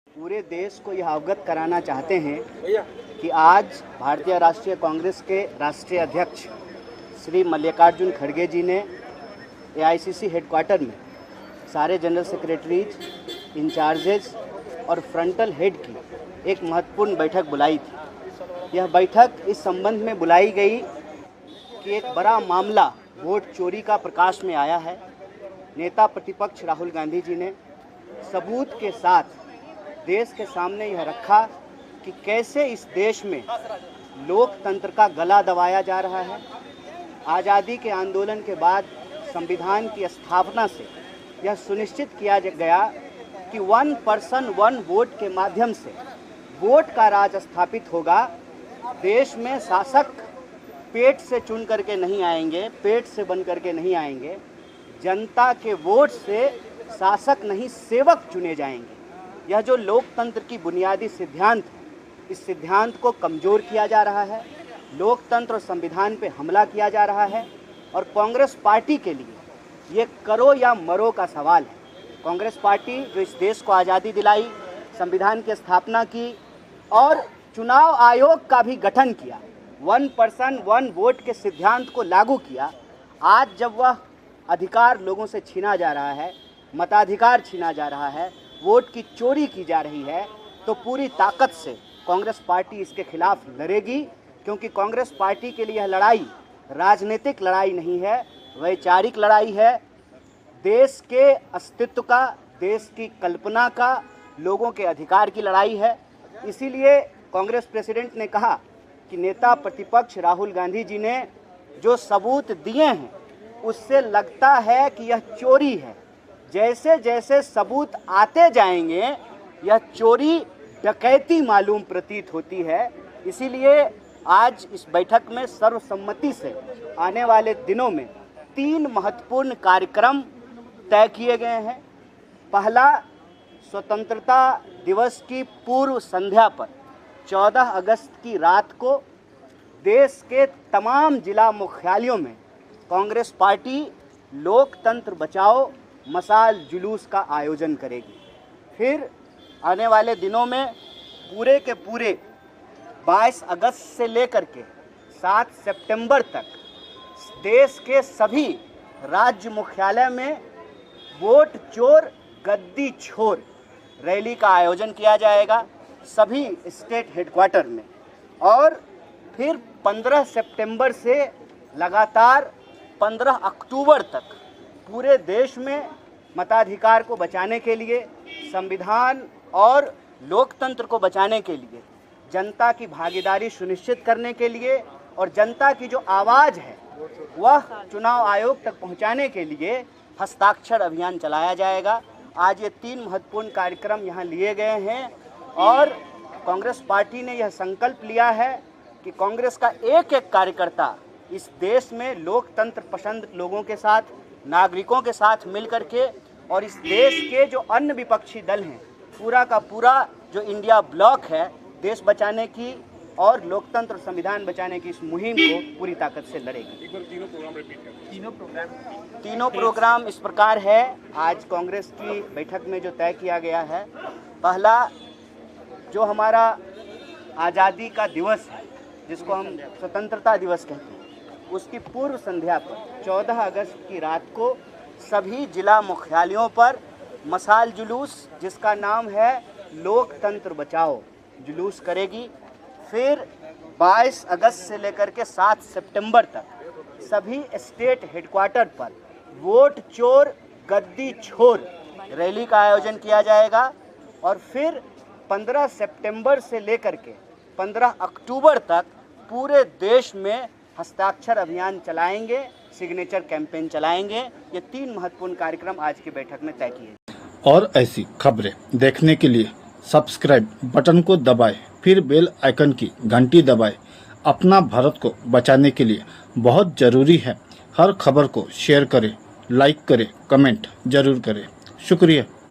पूरे देश को यह अवगत कराना चाहते हैं कि आज भारतीय राष्ट्रीय कांग्रेस के राष्ट्रीय अध्यक्ष श्री मल्लिकार्जुन खड़गे जी ने एआईसीसी हेडक्वार्टर में सारे जनरल सेक्रेटरीज, इंचार्जेज और फ्रंटल हेड की एक महत्वपूर्ण बैठक बुलाई थी। यह बैठक इस संबंध में बुलाई गई कि एक बड़ा मामला वोट चोरी का प्रकाश में आया है। नेता प्रतिपक्ष राहुल गांधी जी ने सबूत के साथ देश के सामने यह रखा कि कैसे इस देश में लोकतंत्र का गला दबाया जा रहा है। आज़ादी के आंदोलन के बाद संविधान की स्थापना से यह सुनिश्चित किया गया कि 1 पर्सन 1 वोट के माध्यम से वोट का राज स्थापित होगा। देश में शासक पेट से चुन करके नहीं आएंगे, पेट से बन करके नहीं आएंगे। जनता के वोट से शासक नहीं सेवक चुने जाएंगे। यह जो लोकतंत्र की बुनियादी सिद्धांत है, इस सिद्धांत को कमज़ोर किया जा रहा है। लोकतंत्र और संविधान पे हमला किया जा रहा है और कांग्रेस पार्टी के लिए ये करो या मरो का सवाल है। कांग्रेस पार्टी जो इस देश को आज़ादी दिलाई, संविधान की स्थापना की और चुनाव आयोग का भी गठन किया, 1 पर्सन 1 वोट के सिद्धांत को लागू किया, आज जब वह अधिकार लोगों से छीना जा रहा है, मताधिकार छीना जा रहा है, वोट की चोरी की जा रही है, तो पूरी ताकत से कांग्रेस पार्टी इसके खिलाफ लड़ेगी। क्योंकि कांग्रेस पार्टी के लिए यह लड़ाई राजनीतिक लड़ाई नहीं है, वैचारिक लड़ाई है। देश के अस्तित्व का, देश की कल्पना का, लोगों के अधिकार की लड़ाई है। इसीलिए कांग्रेस प्रेसिडेंट ने कहा कि नेता प्रतिपक्ष राहुल गांधी जी ने जो सबूत दिए हैं उससे लगता है कि यह चोरी है। जैसे जैसे सबूत आते जाएंगे यह चोरी डकैती मालूम प्रतीत होती है। इसीलिए आज इस बैठक में सर्वसम्मति से आने वाले दिनों में 3 महत्वपूर्ण कार्यक्रम तय किए गए हैं। पहला, स्वतंत्रता दिवस की पूर्व संध्या पर 14 अगस्त की रात को देश के तमाम जिला मुख्यालयों में कांग्रेस पार्टी लोकतंत्र बचाओ मशाल जुलूस का आयोजन करेगी। फिर आने वाले दिनों में पूरे के पूरे 22 अगस्त से लेकर के 7 सितंबर तक देश के सभी राज्य मुख्यालय में वोट चोर गद्दी छोर रैली का आयोजन किया जाएगा, सभी स्टेट हेडक्वार्टर में। और फिर 15 सितंबर से लगातार 15 अक्टूबर तक पूरे देश में मताधिकार को बचाने के लिए, संविधान और लोकतंत्र को बचाने के लिए, जनता की भागीदारी सुनिश्चित करने के लिए और जनता की जो आवाज़ है वह चुनाव आयोग तक पहुंचाने के लिए हस्ताक्षर अभियान चलाया जाएगा। आज ये 3 महत्वपूर्ण कार्यक्रम यहाँ लिए गए हैं और कांग्रेस पार्टी ने यह संकल्प लिया है कि कांग्रेस का एक एक कार्यकर्ता इस देश में लोकतंत्र पसंद लोगों के साथ, नागरिकों के साथ मिलकर के और इस देश के जो अन्य विपक्षी दल हैं, पूरा का पूरा जो इंडिया ब्लॉक है, देश बचाने की और लोकतंत्र और संविधान बचाने की इस मुहिम को पूरी ताकत से लड़ेगी। तीनों प्रोग्राम इस प्रकार है। आज कांग्रेस की बैठक में जो तय किया गया है, पहला जो हमारा आज़ादी का दिवस है, जिसको हम स्वतंत्रता दिवस कहते हैं, उसकी पूर्व संध्या पर 14 अगस्त की रात को सभी जिला मुख्यालयों पर मशाल जुलूस, जिसका नाम है लोकतंत्र बचाओ, जुलूस करेगी। फिर 22 अगस्त से लेकर के 7 सितंबर तक सभी स्टेट हेडक्वार्टर पर वोट चोर गद्दी छोर रैली का आयोजन किया जाएगा। और फिर 15 सितंबर से लेकर के 15 अक्टूबर तक पूरे देश में हस्ताक्षर अभियान चलाएंगे, सिग्नेचर कैंपेन चलाएंगे। ये 3 महत्वपूर्ण कार्यक्रम आज की बैठक में तय किए। और ऐसी खबरें देखने के लिए सब्सक्राइब बटन को दबाएं, फिर बेल आइकन की घंटी दबाएं। अपना भारत को बचाने के लिए बहुत ज़रूरी है। हर खबर को शेयर करें, लाइक करें, कमेंट जरूर करें। शुक्रिया।